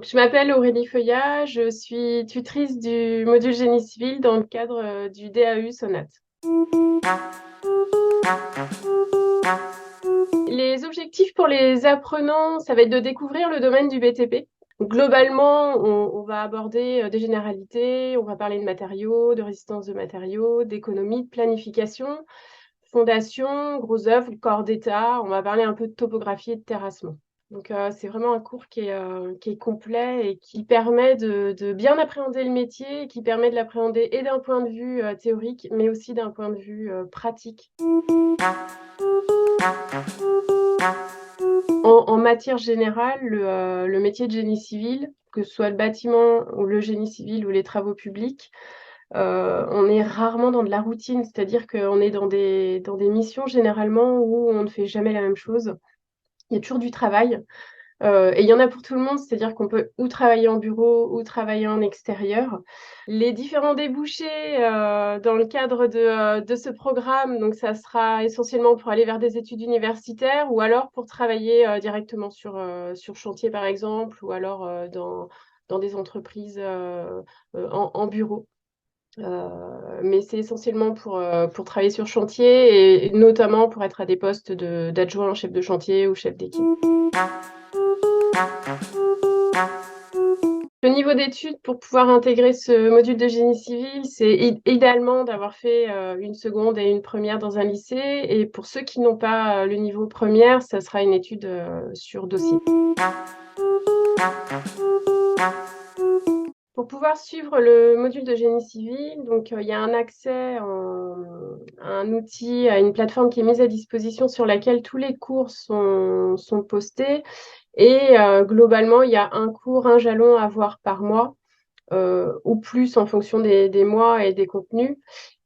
Je m'appelle Aurélie Feuillat, je suis tutrice du module génie civil dans le cadre du DAU Sonat. Les objectifs pour les apprenants, ça va être de découvrir le domaine du BTP. Globalement, on va aborder des généralités, on va parler de matériaux, de résistance de matériaux, d'économie, de planification, fondation, gros œuvres, corps d'état, on va parler un peu de topographie et de terrassement. Donc, c'est vraiment un cours qui est complet et qui permet de bien appréhender le métier, et qui permet de l'appréhender et d'un point de vue théorique, mais aussi d'un point de vue pratique. En matière générale, le métier de génie civil, que ce soit le bâtiment ou le génie civil ou les travaux publics, on est rarement dans de la routine, c'est-à-dire qu'on est dans des missions généralement où on ne fait jamais la même chose. Il y a toujours du travail. Et il y en a pour tout le monde, c'est-à-dire qu'on peut ou travailler en bureau ou travailler en extérieur. Les différents débouchés dans le cadre de ce programme, donc ça sera essentiellement pour aller vers des études universitaires ou alors pour travailler directement sur chantier par exemple, ou alors dans des entreprises en bureau. Mais c'est essentiellement pour travailler sur chantier et notamment pour être à des postes d'adjoint, chef de chantier ou chef d'équipe. Le niveau d'études pour pouvoir intégrer ce module de génie civil, c'est idéalement d'avoir fait une seconde et une première dans un lycée. Et pour ceux qui n'ont pas le niveau première, ça sera une étude sur dossier. Pour pouvoir suivre le module de génie civil, donc il y a un accès à un outil, à une plateforme qui est mise à disposition sur laquelle tous les cours sont postés. Et globalement, il y a un cours, un jalon à voir par mois, ou plus en fonction des mois et des contenus.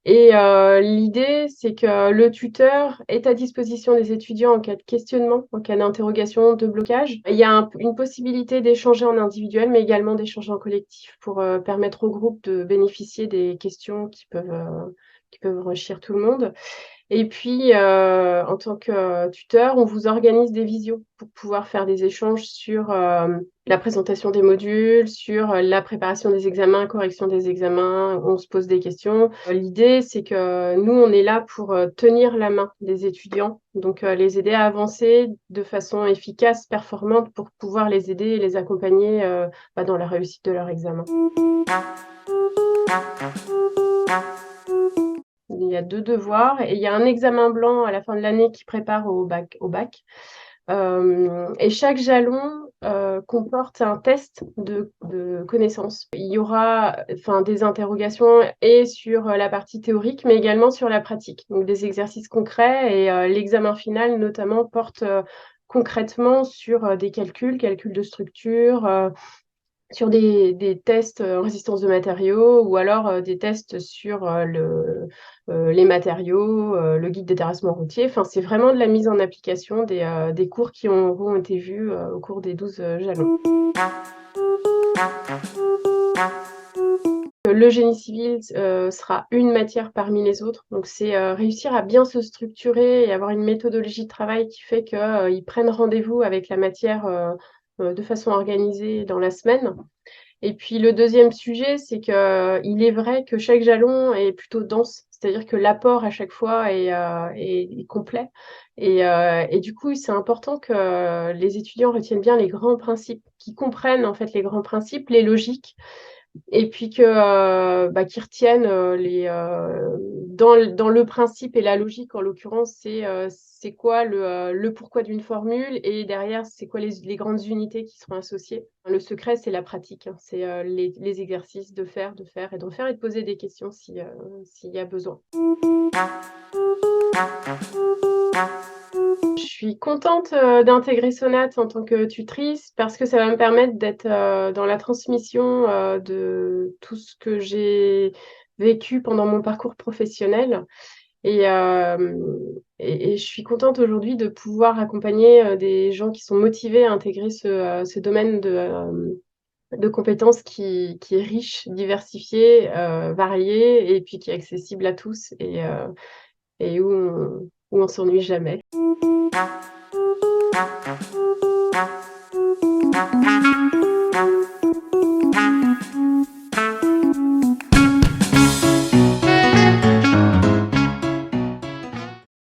Et l'idée, c'est que le tuteur est à disposition des étudiants en cas de questionnement, en cas d'interrogation, de blocage. Il y a une possibilité d'échanger en individuel, mais également d'échanger en collectif pour permettre au groupe de bénéficier des questions qui peuvent enrichir tout le monde. Et puis, en tant que tuteur, on vous organise des visios pour pouvoir faire des échanges sur la présentation des modules, sur la préparation des examens, correction des examens, on se pose des questions. L'idée, c'est que nous, on est là pour tenir la main des étudiants, donc les aider à avancer de façon efficace, performante, pour pouvoir les aider et les accompagner dans la réussite de leur examen. Il y a 2 devoirs et il y a un examen blanc à la fin de l'année qui prépare au bac. Et chaque jalon comporte un test de connaissances. Il y aura des interrogations et sur la partie théorique, mais également sur la pratique. Donc des exercices concrets et l'examen final notamment porte concrètement sur des calculs de structure, sur des tests en résistance de matériaux ou alors des tests sur les matériaux, le guide des terrassements routiers. Enfin, c'est vraiment de la mise en application des cours qui auront été vus au cours des 12 jalons. Le génie civil sera une matière parmi les autres. Donc, c'est réussir à bien se structurer et avoir une méthodologie de travail qui fait qu'ils prennent rendez-vous avec la matière de façon organisée dans la semaine. Et puis le deuxième sujet, c'est qu'il est vrai que chaque jalon est plutôt dense, c'est-à-dire que l'apport à chaque fois est complet. Et du coup, c'est important que les étudiants retiennent bien les grands principes, qu'ils comprennent en fait les grands principes, les logiques, et puis qu'ils retiennent dans le principe et la logique, en l'occurrence, c'est quoi le pourquoi d'une formule et derrière, c'est quoi les grandes unités qui seront associées. Le secret, c'est la pratique, hein. C'est les exercices de faire et de refaire et de poser des questions s'il y a besoin. Je suis contente d'intégrer Sonat en tant que tutrice parce que ça va me permettre d'être dans la transmission de tout ce que j'ai vécu pendant mon parcours professionnel. Et je suis contente aujourd'hui de pouvoir accompagner des gens qui sont motivés à intégrer ce domaine de compétences qui est riche, diversifiée, variée et puis qui est accessible à tous et où on s'ennuie jamais.